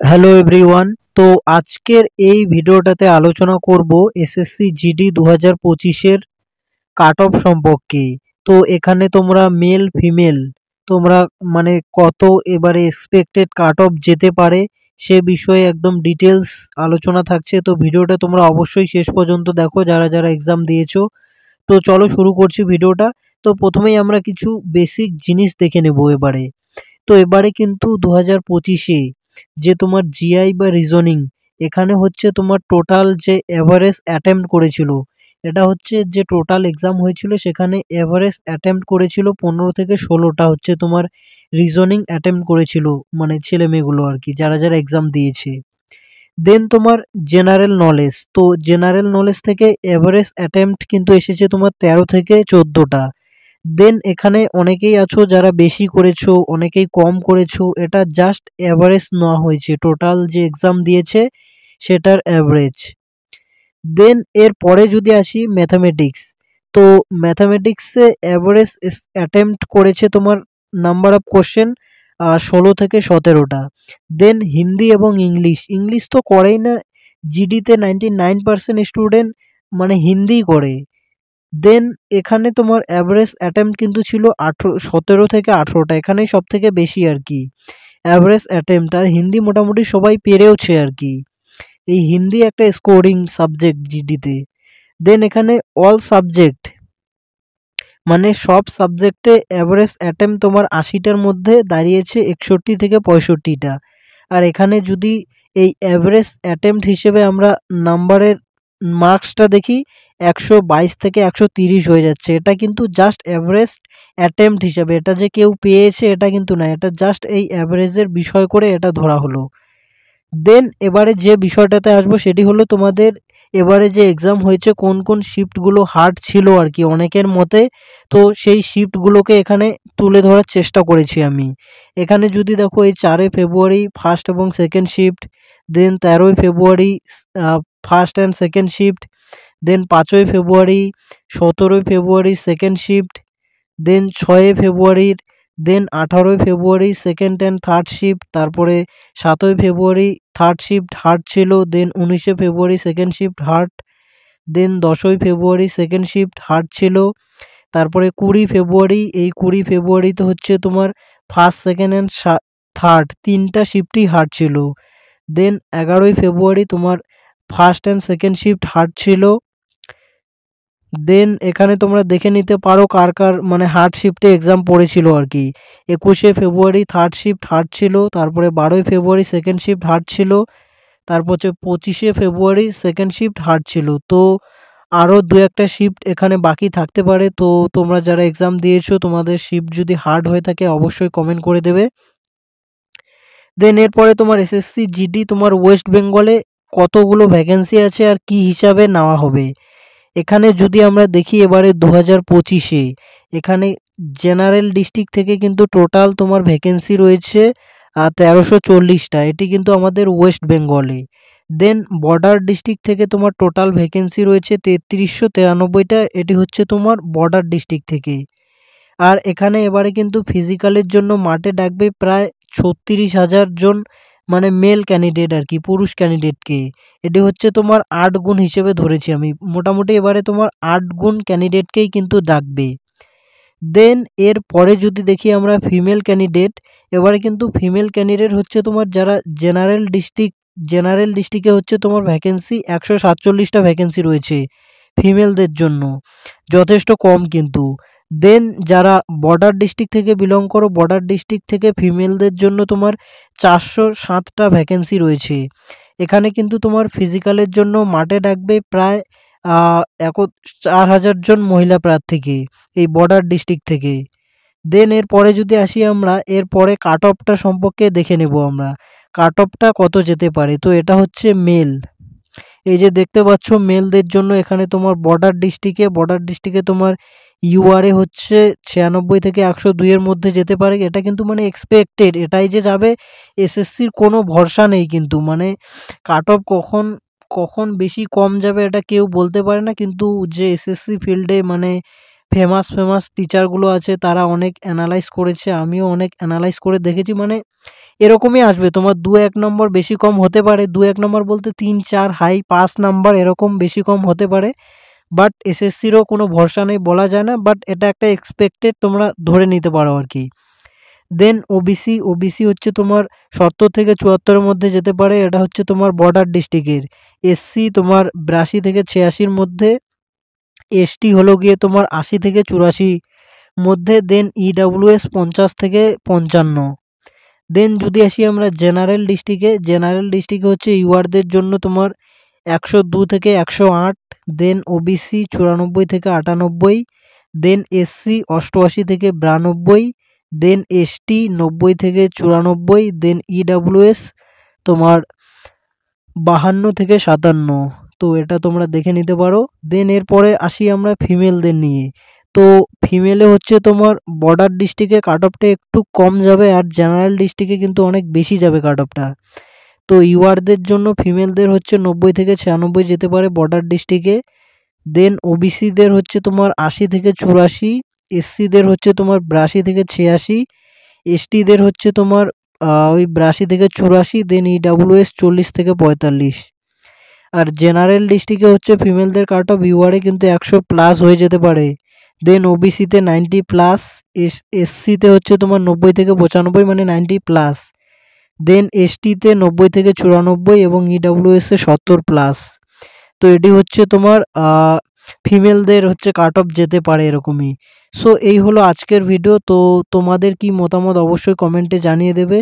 Hello everyone. তো আজকের এই ভিডিওটাতে আলোচনা করব এসএসসি জিডি 2025-এর কাট অফ সম্পর্কে। তো এখানে তোমরা মেল ফিমেল তোমরা মানে কত এবারে এক্সপেক্টেড কাট অফ যেতে পারে সে বিষয়ে একদম ডিটেলস আলোচনা থাকছে। তো ভিডিওটা তোমরা অবশ্যই শেষ পর্যন্ত দেখো যারা যারা এক্সাম দিয়েছো। তো চলো শুরু করছি ভিডিওটা। তো প্রথমেই আমরা কিছু বেসিক জিনিস দেখে নেব এবারে। তো এবারে কিন্তু 2025-এ যে তোমার জিআই বা রিজনিং এখানে হচ্ছে তোমার টোটাল যে এভারেজ অ্যাটেম্প্ট করেছিল, এটা হচ্ছে যে টোটাল এক্সাম হয়েছিল সেখানে এভারেজ অ্যাটেম্প্ট করেছিল 15 থেকে 16টা হচ্ছে তোমার রিজনিং অ্যাটেম্প্ট করেছিল, মানে ছেলে মেয়েগুলো আর কি যারা যারা এক্সাম দিয়েছে। দেন তোমার জেনারেল নলেজ, তো জেনারেল নলেজ থেকে এভারেজ অ্যাটেম্প্ট কিন্তু এসেছে তোমার 13 থেকে 14টা। দেন এখানে অনেকেই আছো যারা বেশি করেছো, অনেকেই কম করেছো, এটা জাস্ট অ্যাভারেজ নেওয়া হয়েছে, টোটাল যে এক্সাম দিয়েছে সেটার অ্যাভারেজ। দেন এর পরে যদি আসি ম্যাথামেটিক্স, তো ম্যাথামেটিক্সে অ্যাভারেজ অ্যাটেম্প্ট করেছে তোমার নাম্বার অফ কোশ্চেন 16 থেকে 17টা। দেন হিন্দি এবং ইংলিশ, ইংলিশ তো করেই না, জিডিতে 99% স্টুডেন্ট মানে হিন্দিই করে। দেন এখানে তোমার অ্যাভারেজ অ্যাটেম্প্ট কিন্তু ছিল 17 থেকে 18টা, এখানেই সব থেকে বেশি আর কি অ্যাভারেজ অ্যাটেম্প্ট। আর হিন্দি মোটামুটি সবাই পেরেওছে আর কি, এই হিন্দি একটা স্কোরিং সাবজেক্ট জিডিতে। দেন এখানে অল সাবজেক্ট মানে সব সাবজেক্টে অ্যাভারেজ অ্যাটেম্প্ট তোমার 80টার মধ্যে দাঁড়িয়েছে 61 থেকে 65টা। আর এখানে যদি এই অ্যাভারেজ অ্যাটেম্প্ট হিসেবে আমরা নাম্বারের মার্কসটা দেখি 122 থেকে 130 হয়ে যাচ্ছে, এটা কিন্তু জাস্ট অ্যাভারেজ অ্যাটেম্প্ট হিসাবে, এটা যে কেউ পেয়েছে এটা কিন্তু না, এটা জাস্ট এই অ্যাভারেজের বিষয় করে এটা ধরা হলো। দেন এবারে যে বিষয়টাতে আসবো সেটি হলো তোমাদের এবারে যে এক্সাম হয়েছে কোন কোন শিফটগুলো হার্ড ছিল আর কি অনেকের মতে। তো সেই শিফটগুলোকে এখানে তুলে ধরার চেষ্টা করেছি আমি। এখানে যদি দেখো এই 4 ফেব্রুয়ারি ফার্স্ট এবং second shift, then 13 February first and second shift, then 5 February 17 February second shift, then 6 ফেব্রুয়ারির, then 18 February second and third shift, তারপরে 7 ফেব্রুয়ারি থার্ড শিফট হার্ড ছিল, then 19 February second shift hard, then 10 February second shift hard ছিল, তারপরে 20 ফেব্রুয়ারি, এই 20 ফেব্রুয়ারিতে হচ্ছে তোমার first second and third তিনটা শিফটই হার্ড ছিল। দেন 11 ফেব্রুয়ারি তোমার first and second shift hard ছিল। দেন এখানে তোমরা দেখে নিতে পারো কার কার মানে হার্ড শিফটে এক্সাম পড়েছিল আর কি। 21 ফেব্রুয়ারি থার্ড শিফট হার্ড ছিল, তারপরে 12 ফেব্রুয়ারি সেকেন্ড শিফট হার্ড ছিল, তারপর হচ্ছে 25 ফেব্রুয়ারি সেকেন্ড শিফট হার্ড ছিল। তো আরও দু একটা শিফট এখানে বাকি থাকতে পারে, তো তোমরা যারা এক্সাম দিয়েছো তোমাদের শিফট যদি হার্ড হয়ে থাকে অবশ্যই কমেন্ট করে দেবে। দেন এরপরে তোমার এসএসসি জিডি তোমার ওয়েস্ট বেঙ্গলে কতগুলো ভ্যাকেন্সি আছে আর কি হিসাবে নেওয়া হবে। এখানে যদি আমরা দেখি এবারে 2025-এ এখানে জেনারেল ডিস্ট্রিক্ট থেকে কিন্তু টোটাল তোমার ভ্যাকেন্সি রয়েছে 1340টা, এটি কিন্তু আমাদের ওয়েস্ট বেঙ্গলে। দেন বর্ডার ডিস্ট্রিক্ট থেকে তোমার টোটাল ভ্যাকেন্সি রয়েছে 3393টা, এটি হচ্ছে তোমার বর্ডার ডিস্ট্রিক্ট থেকে। আর এখানে এবারে কিন্তু ফিজিক্যালের জন্য মাঠে ডাকবে প্রায় 36,000 জন মানে মেল ক্যান্ডিডেট আর কি, পুরুষ ক্যান্ডিডেটকে। এটি হচ্ছে তোমার 8 গুণ হিসেবে ধরেছি আমি, মোটামুটি এবারে তোমার 8 গুণ ক্যান্ডিডেটকেই কিন্তু ডাকবে। দেন এর পরে যদি দেখি আমরা ফিমেল ক্যান্ডিডেট, এবারে কিন্তু ফিমেল ক্যান্ডিডেট হচ্ছে তোমার যারা জেনারেল ডিস্ট্রিক্টে হচ্ছে তোমার ভ্যাকেন্সি 147টা ভ্যাকেন্সি রয়েছে ফিমেলদের জন্য, যথেষ্ট কম কিন্তু। দেন যারা বর্ডার ডিস্ট্রিক্ট থেকে বিলং করো, বর্ডার ডিস্ট্রিক্ট থেকে ফিমেলদের জন্য তোমার 407টা ভ্যাকেন্সি রয়েছে। এখানে কিন্তু তোমার ফিজিক্যালের জন্য মাঠে ডাকবে প্রায় 4,000 জন মহিলা প্রার্থীকে এই বর্ডার ডিস্ট্রিক্ট থেকে। দেন এরপরে যদি আসি আমরা এরপরে কাট অফটা সম্পর্কে দেখে নেব আমরা, কাট অফটা কত যেতে পারে। তো এটা হচ্ছে মেল, এই যে দেখতে পাচ্ছ মেলদের জন্য এখানে তোমার বর্ডার ডিস্ট্রিক্টে তোমার ইউআরএ হচ্ছে 96 থেকে 102 এর মধ্যে যেতে পারে, এটা কিন্তু মানে এক্সপেক্টেড, এটাই যে যাবে এসএসসির কোনো ভরসা নেই কিন্তু, মানে কাট অফ কখন কখন বেশি কম যাবে এটা কেউ বলতে পারে না, কিন্তু যে এসএসসি ফিল্ডে মানে ফেমাস ফেমাস টিচারগুলো আছে তারা অনেক অ্যানালাইজ করেছে, আমিও অনেক অ্যানালাইজ করে দেখেছি। মানে এরকমই আসবে তোমার 2-1 নম্বর বেশি কম হতে পারে, 2-1 নম্বর বলতে 3-4 হাই 5 নাম্বার এরকম বেশি কম হতে পারে। বাট এসএসসিরও কোনো ভরসা নেই, বলা যায় না, বাট এটা একটা এক্সপেক্টেড তোমরা ধরে নিতে পারো আর কি। দেন ওবিসি, ওবিসি হচ্ছে তোমার 70 থেকে 74-এর মধ্যে যেতে পারে, এটা হচ্ছে তোমার বর্ডার ডিস্ট্রিক্টের। এসসি তোমার 82 থেকে 86-এর মধ্যে, এসটি হলো গিয়ে তোমার 80 থেকে 84 মধ্যে, দেন ইডাব্লিউএস 50 থেকে 55। দেন যদি আসি আমরা জেনারেল ডিস্ট্রিক্টে, জেনারেল ডিস্ট্রিক্টে হচ্ছে ইউআরদের জন্য তোমার 102 থেকে 108, দেন ওবিসি 94 থেকে 98, দেন এসসি 88 থেকে 92, দেন এসটি 90 থেকে 94, দেন ইডাব্লিউএস তোমার 52 থেকে 57। তো এটা তোমরা দেখে নিতে পারো। দেন এরপরে আসি আমরা ফিমেলদের নিয়ে। তো ফিমেলে হচ্ছে তোমার বর্ডার ডিস্ট্রিক্টে কাট অফটা একটু কম যাবে, আর জেনারেল ডিস্ট্রিক্টে কিন্তু অনেক বেশি যাবে কাট অফটা। তো ইউআরদের জন্য ফিমেলদের হচ্ছে 90 থেকে 96 যেতে পারে বর্ডার ডিস্ট্রিক্টে। দেন ওবিসিদের হচ্ছে তোমার 80 থেকে 84, এসসিদের হচ্ছে তোমার 82 থেকে 86, এসটিদের হচ্ছে তোমার ওই 82 থেকে 84, দেন ইডাব্লিউএস 40 থেকে 45। আর জেনারেল ডিস্ট্রিক্টে হচ্ছে ফিমেলদের কাট অফ ইউআরে কিন্তু 100 প্লাস হয়ে যেতে পারে। দেন ওবিসিতে 90 প্লাস, এসসিতে হচ্ছে তোমার 90 থেকে 95 মানে 90 প্লাস, দেন এসটিতে 90 থেকে 94 এবং ইডাব্লিউএসে 70 প্লাস। তো এটি হচ্ছে তোমার ফিমেলদের হচ্ছে কাট অফ যেতে পারে এরকমই। সো এই হলো আজকের ভিডিও। তো তোমাদের কি মতামত অবশ্যই কমেন্টে জানিয়ে দেবে।